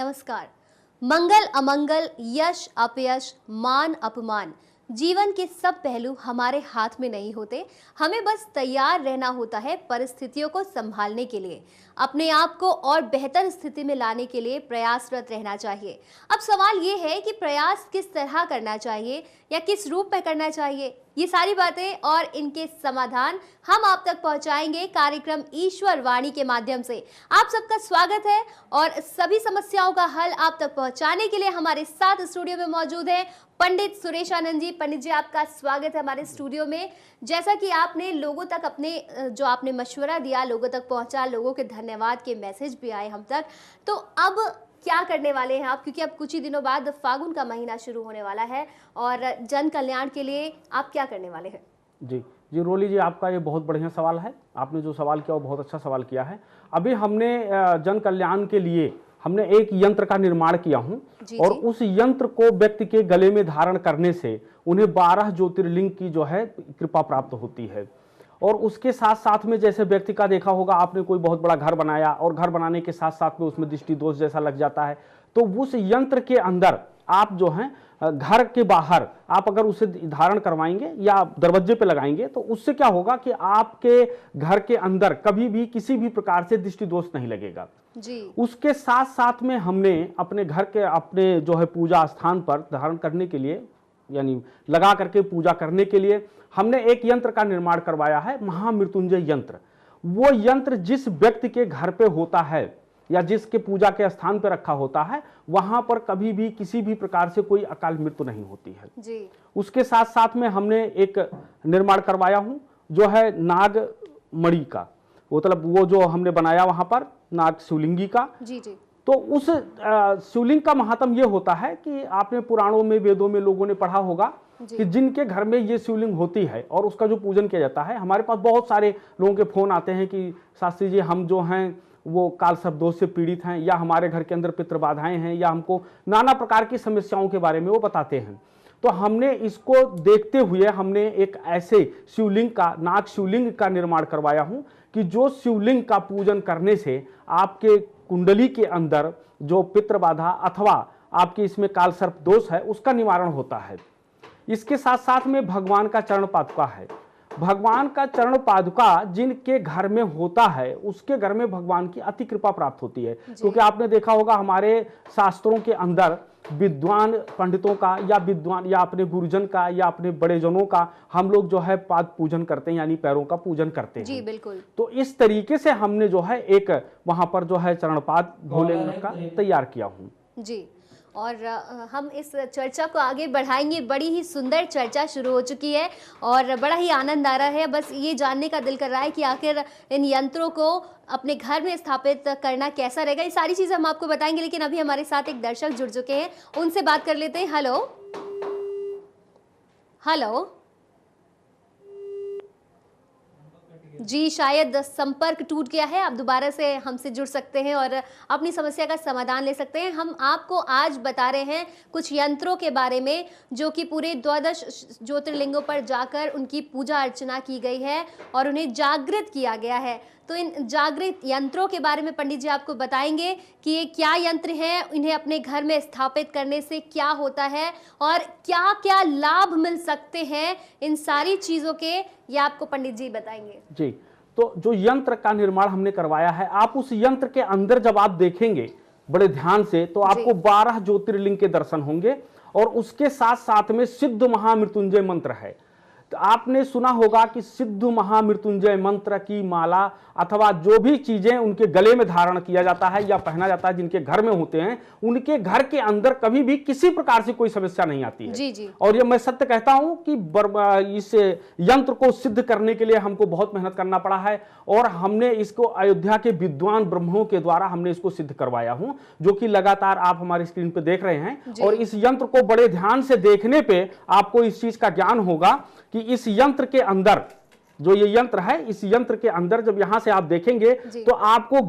नमस्कार। मंगल अमंगल, यश अपयश, मान अपमान, जीवन के सब पहलू हमारे हाथ में नहीं होते। हमें बस तैयार रहना होता है परिस्थितियों को संभालने के लिए। अपने आप को और बेहतर स्थिति में लाने के लिए प्रयासरत रहना चाहिए। अब सवाल ये है कि प्रयास किस तरह करना चाहिए या किस रूप में करना चाहिए। ये सारी बातें और इनके समाधान हम आप तक पहुंचाएंगे कार्यक्रम ईश्वर वाणी के माध्यम से। आप सबका स्वागत है और सभी समस्याओं का हल आप तक पहुंचाने के लिए हमारे साथ स्टूडियो में मौजूद है पंडित सुरेश आनंद जी। पंडित जी, आपका स्वागत है हमारे स्टूडियो में। जैसा कि आपने लोगों तक अपने जो आपने मशवरा दिया, लोगों तक पहुंचा, लोगों के धन्यवाद के मैसेज भी आए हम तक। तो अब क्या करने वाले हैं आप, क्योंकि अब कुछ ही दिनों बाद फागुन का महीना शुरू होने वाला है और जन कल्याण के लिए आप क्या करने वाले हैं? जी रोली जी, आपका ये बहुत बढ़िया सवाल है। आपने जो सवाल किया वो बहुत अच्छा सवाल किया है। अभी हमने जन कल्याण के लिए हमने एक यंत्र का निर्माण किया हूं और उस यंत्र को व्यक्ति के गले में धारण करने से उन्हें 12 ज्योतिर्लिंग की जो है कृपा प्राप्त होती है। और उसके साथ साथ में जैसे व्यक्ति का देखा होगा आपने, कोई बहुत बड़ा घर बनाया और घर बनाने के साथ साथ में उसमें दृष्टि दोष जैसा लग जाता है, तो उस यंत्र के अंदर आप जो है घर के बाहर आप अगर उसे धारण करवाएंगे या दरवाजे पे लगाएंगे तो उससे क्या होगा कि आपके घर के अंदर कभी भी किसी भी प्रकार से दृष्टि दोष नहीं लगेगा जी। उसके साथ साथ में हमने अपने घर के अपने जो है पूजा स्थान पर धारण करने के लिए यानी लगा करके पूजा करने के लिए हमने एक यंत्र का निर्माण करवाया है, महामृत्युंजय यंत्र। वो यंत्र जिस व्यक्ति के घर पे होता है या जिसके पूजा के स्थान पर रखा होता है वहां पर कभी भी किसी भी प्रकार से कोई अकाल मृत्यु नहीं होती है जी। उसके साथ साथ में हमने एक निर्माण करवाया हूं जो है नाग मणि का, मतलब वो जो हमने बनाया वहां पर नाग शिवलिंगी का। जी जी। तो उस शिवलिंग का महात्म ये होता है कि आपने पुराणों में वेदों में लोगों ने पढ़ा होगा कि जिनके घर में ये शिवलिंग होती है और उसका जो पूजन किया जाता है, हमारे पास बहुत सारे लोगों के फोन आते हैं कि शास्त्री जी हम जो हैं वो काल सर्प दोष से पीड़ित हैं या हमारे घर के अंदर पितृ बाधाएं हैं या हमको नाना प्रकार की समस्याओं के बारे में वो बताते हैं। तो हमने इसको देखते हुए हमने एक ऐसे शिवलिंग का, नाग शिवलिंग का निर्माण करवाया हूं कि जो शिवलिंग का पूजन करने से आपके कुंडली के अंदर जो पितृ बाधा अथवा आपके इसमें काल सर्प दोष है उसका निवारण होता है। इसके साथ साथ में भगवान का चरण पादुका है। भगवान का चरण पादुका जिनके घर में होता है उसके घर में भगवान की अति कृपा प्राप्त होती है, क्योंकि आपने देखा होगा हमारे शास्त्रों के अंदर विद्वान पंडितों का या विद्वान या अपने गुरुजन का या अपने बड़े जनों का हम लोग जो है पाद पूजन करते हैं, यानी पैरों का पूजन करते हैं। जी बिल्कुल। तो इस तरीके से हमने जो है एक वहां पर जो है चरणपाद भोलेनाथ का तैयार किया हूं जी। और हम इस चर्चा को आगे बढ़ाएंगे। बड़ी ही सुंदर चर्चा शुरू हो चुकी है और बड़ा ही आनंद आ रहा है। बस ये जानने का दिल कर रहा है कि आखिर इन यंत्रों को अपने घर में स्थापित करना कैसा रहेगा। ये सारी चीज़ें हम आपको बताएंगे, लेकिन अभी हमारे साथ एक दर्शक जुड़ चुके हैं, उनसे बात कर लेते हैं। हेलो हेलो जी, शायद संपर्क टूट गया है। आप दोबारा से हमसे जुड़ सकते हैं और अपनी समस्या का समाधान ले सकते हैं। हम आपको आज बता रहे हैं कुछ यंत्रों के बारे में जो कि पूरे 12 ज्योतिर्लिंगों पर जाकर उनकी पूजा अर्चना की गई है और उन्हें जागृत किया गया है। तो इन जागृत यंत्रों के बारे में पंडित जी आपको बताएंगे कि ये क्या यंत्र हैं, इन्हें अपने घर में स्थापित करने से क्या होता है और क्या क्या लाभ मिल सकते हैं। इन सारी चीज़ों के ये आपको पंडित जी बताएंगे। जी, तो जो यंत्र का निर्माण हमने करवाया है, आप उस यंत्र के अंदर जब आप देखेंगे बड़े ध्यान से तो आपको 12 ज्योतिर्लिंग के दर्शन होंगे और उसके साथ साथ में सिद्ध महामृत्युंजय मंत्र है। तो आपने सुना होगा कि सिद्ध महामृत्युंजय मंत्र की माला अथवा जो भी चीजें उनके गले में धारण किया जाता है या पहना जाता है, जिनके घर में होते हैं, उनके घर के अंदर कभी भी किसी प्रकार से कोई समस्या नहीं आती है। जी जी। और ये मैं सत्य कहता हूं कि इस यंत्र को सिद्ध करने के लिए हमको बहुत मेहनत करना पड़ा है और हमने इसको अयोध्या के विद्वान ब्राह्मणों के द्वारा हमने इसको सिद्ध करवाया हूं, जो कि लगातार आप हमारी स्क्रीन पे देख रहे हैं। और इस यंत्र को बड़े ध्यान से देखने पे आपको इस चीज का ज्ञान होगा कि इस यंत्र के अंदर जो ये यंत्र है, इस यंत्र के अंदर जब यहां से आप देखेंगे तो आपको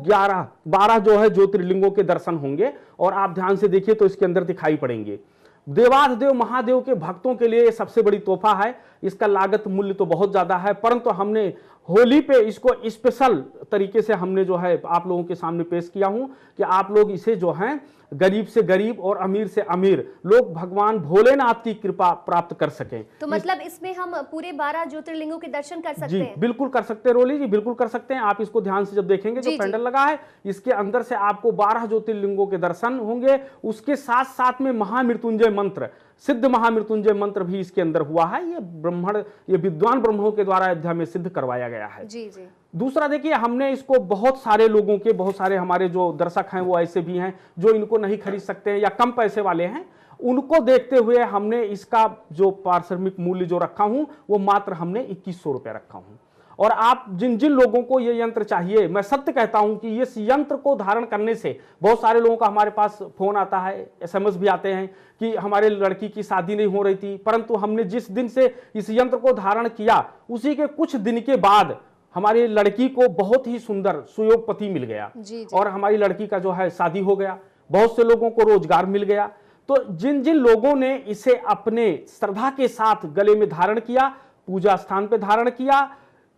12 जो है ज्योतिर्लिंगों के दर्शन होंगे और आप ध्यान से देखिए तो इसके अंदर दिखाई पड़ेंगे। देवाधिदेव महादेव के भक्तों के लिए सबसे बड़ी तोहफा है। इसका लागत मूल्य तो बहुत ज्यादा है, परंतु हमने होली पे इसको स्पेशल तरीके से हमने जो है आप लोगों के सामने पेश किया हूं कि आप लोग इसे जो है गरीब से गरीब और अमीर से अमीर लोग भगवान भोलेनाथ की कृपा प्राप्त कर सकें। तो मतलब इसमें हम पूरे 12 ज्योतिर्लिंगों के दर्शन कर सकते जी हैं? बिल्कुल कर सकते हैं रोली जी, बिल्कुल कर सकते हैं। आप इसको ध्यान से जब देखेंगे जो पैंडल लगा है इसके अंदर से आपको 12 ज्योतिर्लिंगों के दर्शन होंगे। उसके साथ साथ में महामृत्युंजय मंत्र, सिद्ध महामृत्युंजय मंत्र भी इसके अंदर हुआ है। ये विद्वान ब्राह्मणों के द्वारा अयोध्या में सिद्ध करवाया गया है। जी जी। दूसरा देखिए, हमने इसको बहुत सारे लोगों के, बहुत सारे हमारे जो दर्शक हैं वो ऐसे भी हैं जो इनको नहीं खरीद सकते हैं या कम पैसे वाले हैं, उनको देखते हुए हमने इसका जो पारिश्रमिक मूल्य जो रखा हूं वो मात्र हमने 2100 रुपये रखा हूं। और आप जिन जिन लोगों को ये यंत्र चाहिए, मैं सत्य कहता हूं कि इस यंत्र को धारण करने से बहुत सारे लोगों का हमारे पास फोन आता है, SMS भी आते हैं कि हमारे लड़की की शादी नहीं हो रही थी, परंतु हमने जिस दिन से इस यंत्र को धारण किया उसी के कुछ दिन के बाद हमारी लड़की को बहुत ही सुंदर सुयोग पति मिल गया। जी। और हमारी लड़की का जो है शादी हो गया, बहुत से लोगों को रोजगार मिल गया। तो जिन जिन लोगों ने इसे अपने श्रद्धा के साथ गले में धारण किया, पूजा स्थान पे धारण किया,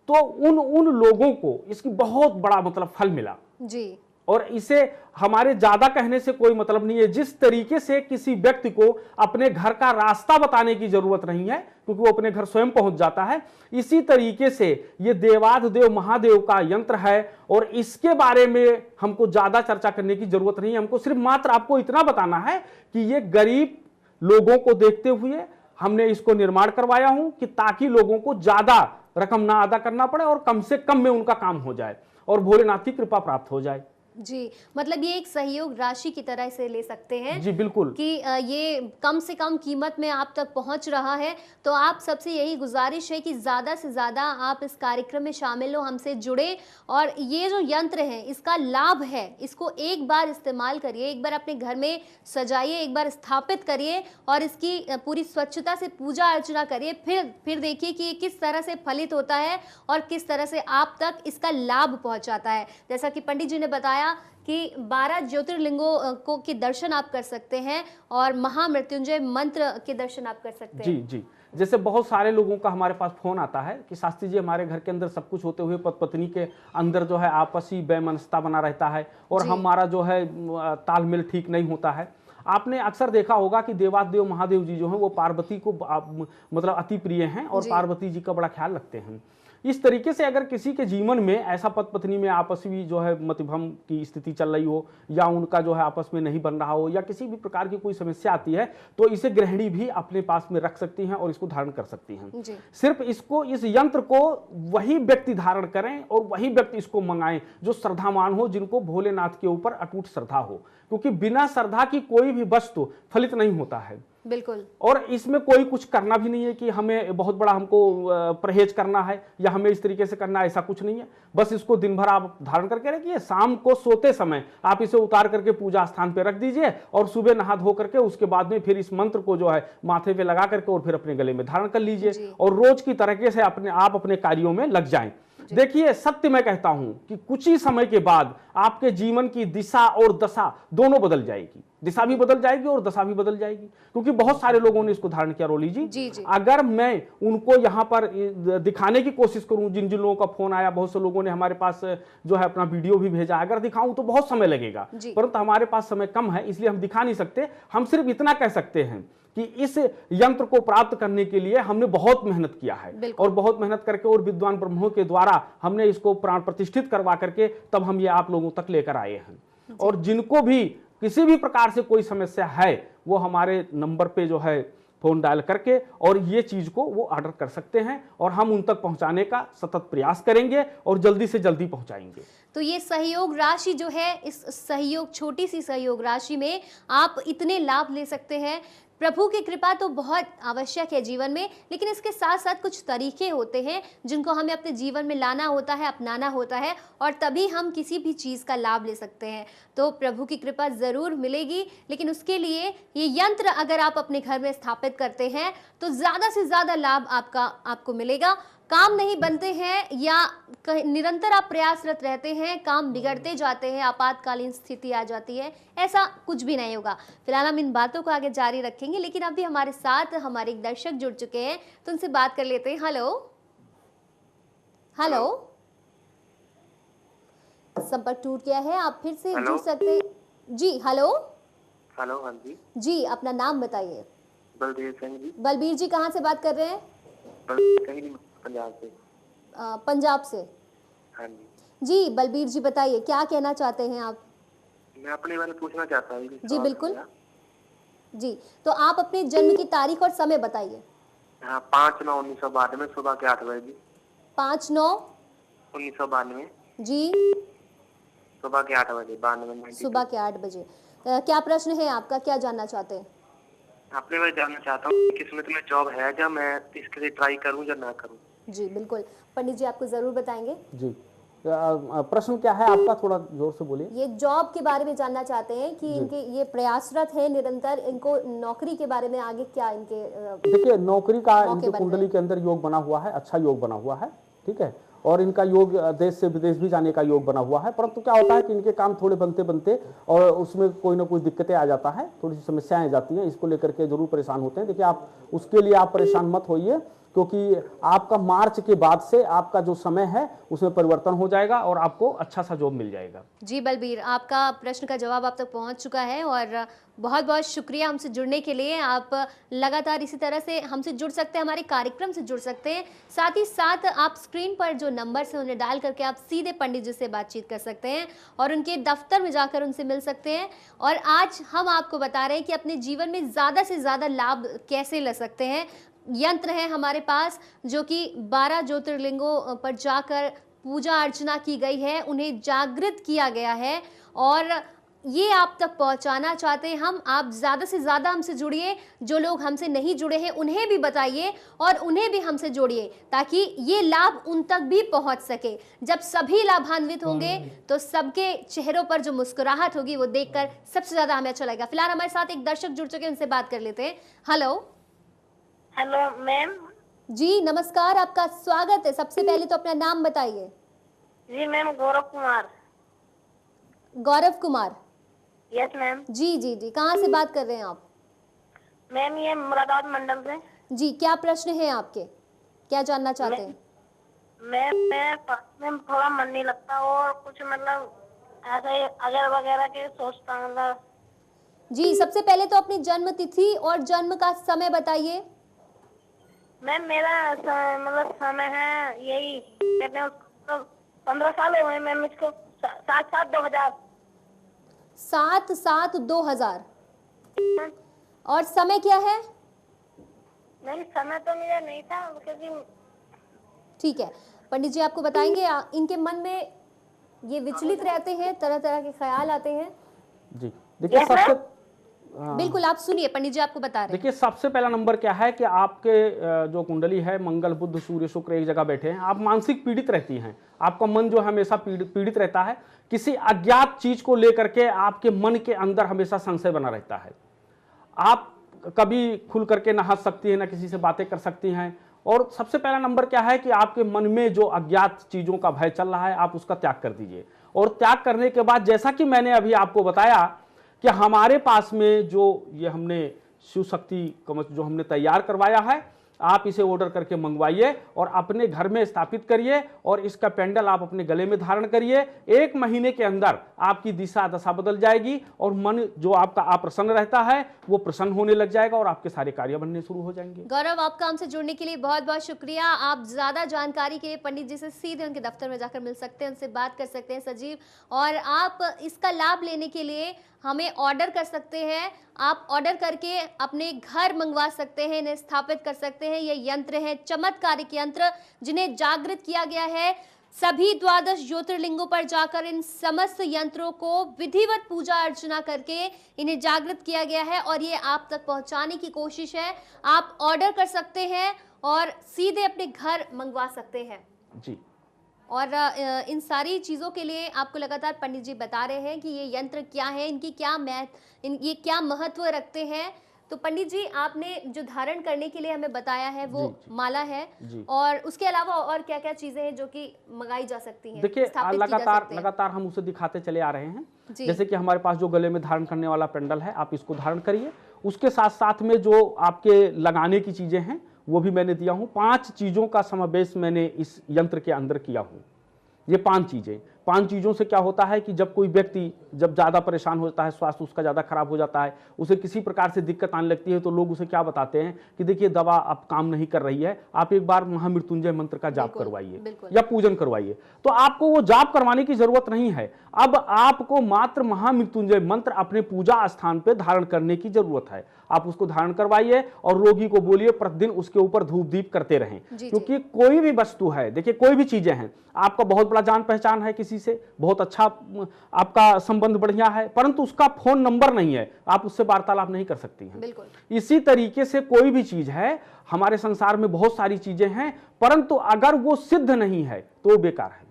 तो उन लोगों को इसकी बहुत बड़ा मतलब फल मिला जी। और इसे हमारे ज्यादा कहने से कोई मतलब नहीं है। जिस तरीके से किसी व्यक्ति को अपने घर का रास्ता बताने की जरूरत नहीं है क्योंकि वो अपने घर स्वयं पहुंच जाता है, इसी तरीके से ये देवाधिदेव महादेव का यंत्र है और इसके बारे में हमको ज्यादा चर्चा करने की जरूरत नहीं है। हमको सिर्फ मात्र आपको इतना बताना है कि ये गरीब लोगों को देखते हुए हमने इसको निर्माण करवाया हूं कि ताकि लोगों को ज्यादा रकम ना अदा करना पड़े और कम से कम में उनका काम हो जाए और भोलेनाथ की कृपा प्राप्त हो जाए। जी, मतलब ये एक सहयोग राशि की तरह से ले सकते हैं जी बिल्कुल कि ये कम से कम कीमत में आप तक पहुंच रहा है। तो आप सबसे यही गुजारिश है कि ज़्यादा से ज़्यादा आप इस कार्यक्रम में शामिल हो, हमसे जुड़े और ये जो यंत्र है इसका लाभ है, इसको एक बार इस्तेमाल करिए, एक बार अपने घर में सजाइए, एक बार स्थापित करिए और इसकी पूरी स्वच्छता से पूजा अर्चना करिए। फिर देखिए कि ये किस तरह से फलित होता है और किस तरह से आप तक इसका लाभ पहुँचाता है। जैसा कि पंडित जी ने बताया कि 12 ज्योतिर्लिंगों को के दर्शन आप कर सकते हैं और महामृत्युंजय मंत्र के दर्शन आप कर सकते हैं। जी जी। जैसे बहुत सारे लोगों का हमारे पास फोन आता है कि शास्त्री जी हमारे घर के अंदर सब कुछ होते हुए पति पत्नी के अंदर जो है आपसी बेमनस्ता बना रहता है और हमारा जो है तालमेल ठीक नहीं होता है। आपने अक्सर देखा होगा कि देवादेव महादेव जी जो हैं वो पार्वती को मतलब अति प्रिय हैं और पार्वती जी का बड़ा ख्याल रखते हैं। इस तरीके से अगर किसी के जीवन में ऐसा पति पत्नी में आपस में जो है मतभेद की स्थिति चल रही हो या उनका जो है आपस में नहीं बन रहा हो या किसी भी प्रकार की कोई समस्या आती है तो इसे गृहिणी भी अपने पास में रख सकती हैं और इसको धारण कर सकती हैं। सिर्फ इसको, इस यंत्र को वही व्यक्ति धारण करें और वही व्यक्ति इसको मंगाएं जो श्रद्धावान हो, जिनको भोलेनाथ के ऊपर अटूट श्रद्धा हो, क्योंकि बिना श्रद्धा की कोई भी वस्तु फलित नहीं होता है। बिल्कुल। और इसमें कोई कुछ करना भी नहीं है कि हमें बहुत बड़ा हमको परहेज करना है या हमें इस तरीके से करना है, ऐसा कुछ नहीं है। बस इसको दिन भर आप धारण करके रखिए, शाम को सोते समय आप इसे उतार करके पूजा स्थान पे रख दीजिए और सुबह नहा धो करके उसके बाद में फिर इस मंत्र को जो है माथे पे लगा करके और फिर अपने गले में धारण कर लीजिए और रोज की तरीके से आप अपने कार्यों में लग जाएं। देखिए, सत्य मैं कहता हूं कि कुछ ही समय के बाद आपके जीवन की दिशा और दशा दोनों बदल जाएगी। दिशा भी बदल जाएगी और दशा भी बदल जाएगी, क्योंकि बहुत सारे लोगों ने इसको धारण किया। रोली जी। अगर मैं उनको यहाँ पर दिखाने की कोशिश करूं, जिन जिन लोगों का फोन आया, बहुत से लोगों ने हमारे पास जो है अपना वीडियो भी भेजा, अगर दिखाऊं तो बहुत समय लगेगा, परंतु हमारे पास समय कम है इसलिए हम दिखा नहीं सकते। हम सिर्फ इतना कह सकते हैं कि इस यंत्र को प्राप्त करने के लिए हमने बहुत मेहनत किया है और बहुत मेहनत करके और विद्वान ब्राह्मणों के द्वारा हमने इसको प्राण प्रतिष्ठित करवा करके तब हम ये आप लोगों तक लेकर आए हैं। और जिनको भी किसी भी प्रकार से कोई समस्या है वो हमारे नंबर पे जो है फोन डायल करके और ये चीज को वो ऑर्डर कर सकते हैं और हम उन तक पहुंचाने का सतत प्रयास करेंगे और जल्दी से जल्दी पहुंचाएंगे। तो ये सहयोग राशि जो है, इस सहयोग, छोटी सी सहयोग राशि में आप इतने लाभ ले सकते हैं। प्रभु की कृपा तो बहुत आवश्यक है जीवन में, लेकिन इसके साथ साथ कुछ तरीके होते हैं जिनको हमें अपने जीवन में लाना होता है, अपनाना होता है और तभी हम किसी भी चीज़ का लाभ ले सकते हैं। तो प्रभु की कृपा ज़रूर मिलेगी, लेकिन उसके लिए ये यंत्र अगर आप अपने घर में स्थापित करते हैं तो ज़्यादा से ज़्यादा लाभ आपको मिलेगा। काम नहीं बनते हैं या निरंतर आप प्रयासरत रहते हैं, काम बिगड़ते जाते हैं, आपातकालीन स्थिति आ जाती है, ऐसा कुछ भी नहीं होगा। फिलहाल हम इन बातों को आगे जारी रखेंगे, लेकिन अभी हमारे साथ हमारे एक दर्शक जुड़ चुके हैं तो उनसे बात कर लेते हैं। हेलो हेलो, संपर्क टूट गया है, आप फिर से हेलो। जुड़ सकते हैं। जी हेलो। हेलो, हाँ जी। जी अपना नाम बताइए। बलदेव सिंह जी। बलबीर जी कहाँ से बात कर रहे हैं? बलदेव सिंह जी, पंजाब से। पंजाब से। हाँ जी। जी बलबीर जी बताइए क्या कहना चाहते हैं आप? मैं अपने बारे में पूछना चाहता हूँ जी सवाल बिल्कुल। मेरा। जी तो आप अपने जन्म की तारीख और समय बताइए। हाँ, 5/9/1992 सुबह के 8 बजे जी। 5/9। 1992 जी सुबह के 8 बजे, 92 सुबह 92। के 8 बजे। क्या प्रश्न है आपका, क्या जानना चाहते हैं? अपने बारे में जानना चाहता हूँ किस्मत में जॉब है या मैं इसके लिए ट्राई करूँ या ना करूँ। जी बिल्कुल, पंडित जी आपको जरूर बताएंगे। जी प्रश्न क्या है आपका, थोड़ा जोर से बोलिए। ये जॉब के बारे में जानना चाहते हैं कि जी। इनके ये प्रयासरत है निरंतर, इनको नौकरी के बारे में आगे क्या इनके देखिए नौकरी का मौके इनके बन कुंडली रहे के अंदर योग बना हुआ है, अच्छा योग बना हुआ है, ठीक है। और इनका योग देश से विदेश भी जाने का योग बना हुआ है, परंतु क्या होता है कि इनके काम थोड़े बनते बनते और उसमें कोई ना कोई दिक्कतें आ जाता है, थोड़ी सी समस्याएं आ जाती हैं, इसको लेकर के जरूर परेशान होते हैं। देखिए आप उसके लिए आप परेशान मत होइए, क्योंकि आपका मार्च के बाद से आपका जो समय है उसमें परिवर्तन हो जाएगा और आपको अच्छा सा जॉब मिल जाएगा। जी बलबीर, आपका प्रश्न का जवाब आप तक पहुंच चुका है और बहुत बहुत शुक्रिया हमसे जुड़ने के लिए। आप लगातार इसी तरह से हमसे जुड़ सकते हैं, हमारे कार्यक्रम से जुड़ सकते हैं। साथ ही साथ आप स्क्रीन पर जो नंबर है उन्हें डायल करके आप सीधे पंडित जी से बातचीत कर सकते हैं और उनके दफ्तर में जाकर उनसे मिल सकते हैं। और आज हम आपको बता रहे हैं कि अपने जीवन में ज़्यादा से ज़्यादा लाभ कैसे ले सकते हैं। यंत्र है हमारे पास जो कि 12 ज्योतिर्लिंगों पर जाकर पूजा अर्चना की गई है, उन्हें जागृत किया गया है और ये आप तक पहुंचाना चाहते हैं हम। आप ज़्यादा से ज़्यादा हमसे जुड़िए, जो लोग हमसे नहीं जुड़े हैं उन्हें भी बताइए और उन्हें भी हमसे जोड़िए ताकि ये लाभ उन तक भी पहुंच सके। जब सभी लाभान्वित होंगे तो सबके चेहरों पर जो मुस्कुराहट होगी वो देखकर सबसे ज़्यादा हमें अच्छा लगेगा। फिलहाल हमारे साथ एक दर्शक जुड़ चुके हैं, उनसे बात कर लेते हैं। हेलो। Hello ma'am. जी नमस्कार, आपका स्वागत है। सबसे पहले तो अपना नाम बताइए। जी ma'am, Gaurav Kumar. Gaurav Kumar. Yes ma'am. जी जी जी, कहाँ से बात कर रहे हैं आप? मैम ये मुरादाबाद मंडल से। जी क्या प्रश्न है आपके, क्या जानना चाहते हैं? मैं थोड़ा मन नहीं लगता और कुछ मतलब ऐसे अगर वगैरह के सोचता हूँ मतलब। जी सबसे पहले तो अपनी जन्म तिथि और जन्म का समय बताइए। मैम मेरा मतलब समय है यही कहते हैं उसको 15 साल हो गए मैम इसको। 7/7/2000। 7/7/2000। और समय क्या है? मैम समय तो मेरा नहीं था क्योंकि ठीक है, पंडित जी आपको बताएंगे। इनके मन में ये विचलित रहते हैं, तरह तरह के ख्याल आते हैं। जी देखिए Yes, ma'am? सबसे बिल्कुल आप सुनिए, पंडित जी आपको बता रहे हैं। देखिए सबसे पहला नंबर क्या है कि आपके जो कुंडली है मंगल बुध सूर्य शुक्र एक जगह बैठे हैं, आप मानसिक पीड़ित रहती हैं, आपका मन जो है हमेशा पीड़ित रहता है, किसी अज्ञात चीज को लेकर के आपके मन के अंदर हमेशा संशय बना रहता है। आप कभी खुल करके ना हंस सकती हैं ना किसी से बातें कर सकती हैं। और सबसे पहला नंबर क्या है कि आपके मन में जो अज्ञात चीजों का भय चल रहा है आप उसका त्याग कर दीजिए। और त्याग करने के बाद जैसा कि मैंने अभी आपको बताया कि हमारे पास में जो ये हमने शिव शक्ति कवच जो हमने तैयार करवाया है, आप इसे ऑर्डर करके मंगवाइए और अपने घर में स्थापित करिए और इसका पेंडल आप अपने गले में धारण करिए। 1 महीने के अंदर आपकी दिशा दशा बदल जाएगी और मन जो आपका अप्रसन्न रहता है वो प्रसन्न होने लग जाएगा और आपके सारे कार्य बनने शुरू हो जाएंगे। गौरव, आपका हमसे जुड़ने के लिए बहुत बहुत शुक्रिया। आप ज्यादा जानकारी के लिए पंडित जी से सीधे उनके दफ्तर में जाकर मिल सकते हैं, उनसे बात कर सकते हैं सजीव। और आप इसका लाभ लेने के लिए हमें ऑर्डर कर सकते हैं। आप ऑर्डर करके अपने घर मंगवा सकते हैं, इन्हें स्थापित कर सकते हैं। ये यंत्र है चमत्कारिक यंत्र जिन्हें जागृत किया गया है। सभी 12 ज्योतिर्लिंगों पर जाकर इन समस्त यंत्रों को विधिवत पूजा अर्चना करके इन्हें जागृत किया गया है और ये आप तक पहुंचाने की कोशिश है। आप ऑर्डर कर सकते हैं और सीधे अपने घर मंगवा सकते हैं जी। और इन सारी चीज़ों के लिए आपको लगातार पंडित जी बता रहे हैं कि ये यंत्र क्या है, इनकी क्या ये क्या महत्व रखते हैं। तो पंडित जी आपने जो धारण करने के लिए हमें बताया है वो जी। माला है जी। और उसके अलावा और क्या क्या चीजें हैं जो कि मंगाई जा सकती हैं, देखिए स्थापित की जा सकती हैं? लगातार हम उसे दिखाते चले आ रहे हैं। जी। जैसे कि हमारे पास जो गले में धारण करने वाला पेंडल है, आप इसको धारण करिए। उसके साथ साथ में जो आपके लगाने की चीजें हैं वो भी मैंने दिया हूँ। 5 चीज़ों का समावेश मैंने इस यंत्र के अंदर किया हूँ। ये 5 चीज़ों से क्या होता है कि जब कोई व्यक्ति जब ज़्यादा परेशान होता है, स्वास्थ्य उसका ज़्यादा खराब हो जाता है, उसे किसी प्रकार से दिक्कत आने लगती है, तो लोग उसे क्या बताते हैं कि देखिए दवा अब काम नहीं कर रही है, आप एक बार महामृत्युंजय मंत्र का जाप करवाइए या पूजन करवाइए। तो आपको वो जाप करवाने की जरूरत नहीं है, अब आपको मात्र महामृत्युंजय मंत्र अपने पूजा स्थान पर धारण करने की जरूरत है। आप उसको धारण करवाइए और रोगी को बोलिए प्रतिदिन उसके ऊपर धूप दीप करते रहें। क्योंकि कोई भी वस्तु है, देखिए कोई भी चीजें हैं, आपका बहुत बड़ा जान पहचान है किसी से, बहुत अच्छा आपका संबंध बढ़िया है, परंतु उसका फोन नंबर नहीं है, आप उससे वार्तालाप नहीं कर सकती हैं। इसी तरीके से कोई भी चीज है, हमारे संसार में बहुत सारी चीजें हैं, परंतु अगर वो सिद्ध नहीं है तो वो बेकार है।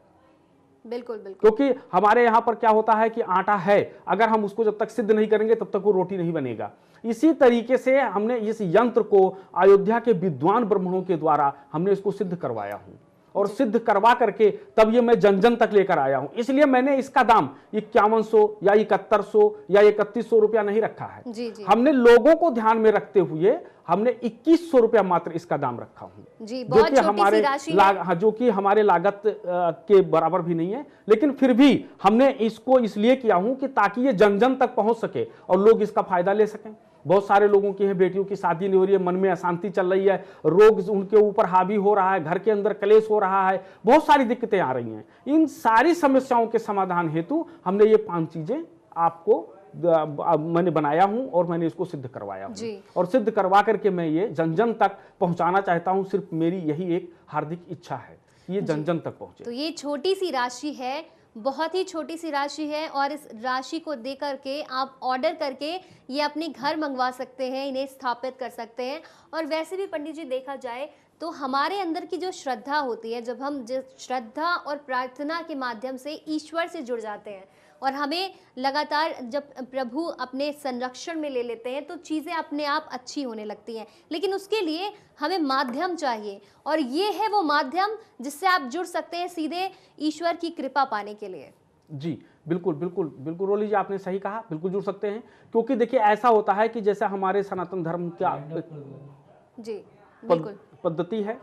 बिल्कुल बिल्कुल। क्योंकि हमारे यहाँ पर क्या होता है कि आटा है, अगर हम उसको जब तक सिद्ध नहीं करेंगे तब तक वो रोटी नहीं बनेगा। इसी तरीके से हमने इस यंत्र को अयोध्या के विद्वान ब्राह्मणों के द्वारा हमने इसको सिद्ध करवाया हूँ, और सिद्ध करवा करके तब ये मैं जन जन तक लेकर आया हूं। इसलिए मैंने इसका दाम 5100 या 7100 या 3100 रुपया नहीं रखा है। हमने लोगों को ध्यान में रखते हुए हमने 2100 रुपया मात्र इसका दाम रखा हूं, जो कि हमारे जो कि हमारे लागत के बराबर भी नहीं है, लेकिन फिर भी हमने इसको इसलिए किया हूं कि ताकि ये जन जन तक पहुंच सके और लोग इसका फायदा ले सकें। बहुत सारे लोगों की है, बेटियों की शादी नहीं हो रही है, मन में अशांति चल रही है, रोग उनके ऊपर हावी हो रहा है, घर के अंदर क्लेश हो रहा है, बहुत सारी दिक्कतें आ रही हैं। इन सारी समस्याओं के समाधान हेतु हमने ये 5 चीजें आपको मैंने बनाया हूं और मैंने इसको सिद्ध करवाया हूं, और सिद्ध करवा करके मैं ये जन जन तक पहुंचाना चाहता हूं। सिर्फ मेरी यही एक हार्दिक इच्छा है, ये जन जन तक पहुंचे। तो ये छोटी सी राशि है, बहुत ही छोटी सी राशि है, और इस राशि को दे करके आप ऑर्डर करके ये अपने घर मंगवा सकते हैं, इन्हें स्थापित कर सकते हैं। और वैसे भी पंडित जी देखा जाए तो हमारे अंदर की जो श्रद्धा होती है, जब हम जिस श्रद्धा और प्रार्थना के माध्यम से ईश्वर से जुड़ जाते हैं और हमें लगातार जब प्रभु अपने संरक्षण में ले लेते हैं तो चीज़ें अपने आप अच्छी होने लगती हैं। लेकिन उसके लिए हमें माध्यम चाहिए, और ये है वो माध्यम जिससे आप जुड़ सकते हैं सीधे ईश्वर की कृपा पाने के लिए। जी बिल्कुल बिल्कुल बिल्कुल रोली जी, आपने सही कहा, बिल्कुल जुड़ सकते हैं। क्योंकि देखिए ऐसा होता है कि जैसे हमारे सनातन धर्म का पद्धति है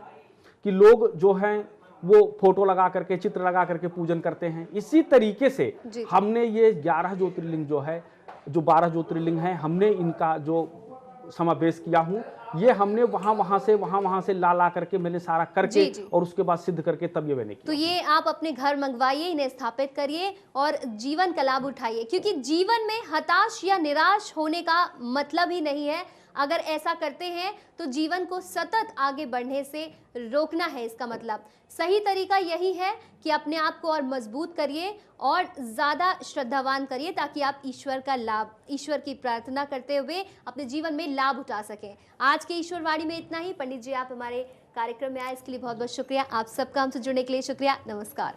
कि लोग जो हैं वो फोटो लगा करके, चित्र लगा करके पूजन करते हैं। इसी तरीके से हमने ये 11 ज्योतिर्लिंग जो है, जो 12 ज्योतिर्लिंग हैं, हमने इनका जो समावेश किया हूँ, ये हमने वहां से ला करके मैंने सारा करके और उसके बाद सिद्ध करके तब ये मैंने किया। तो ये आप अपने घर मंगवाइए, इन्हें स्थापित करिए और जीवन का लाभ उठाइए, क्योंकि जीवन में हताश या निराश होने का मतलब ही नहीं है। अगर ऐसा करते हैं तो जीवन को सतत आगे बढ़ने से रोकना है, इसका मतलब। सही तरीका यही है कि अपने आप को और मजबूत करिए और ज़्यादा श्रद्धावान करिए, ताकि आप ईश्वर का लाभ, ईश्वर की प्रार्थना करते हुए अपने जीवन में लाभ उठा सकें। आज के ईश्वरवाणी में इतना ही। पंडित जी, आप हमारे कार्यक्रम में आए इसके लिए बहुत बहुत शुक्रिया। आप सबका हमसे जुड़ने के लिए शुक्रिया। नमस्कार।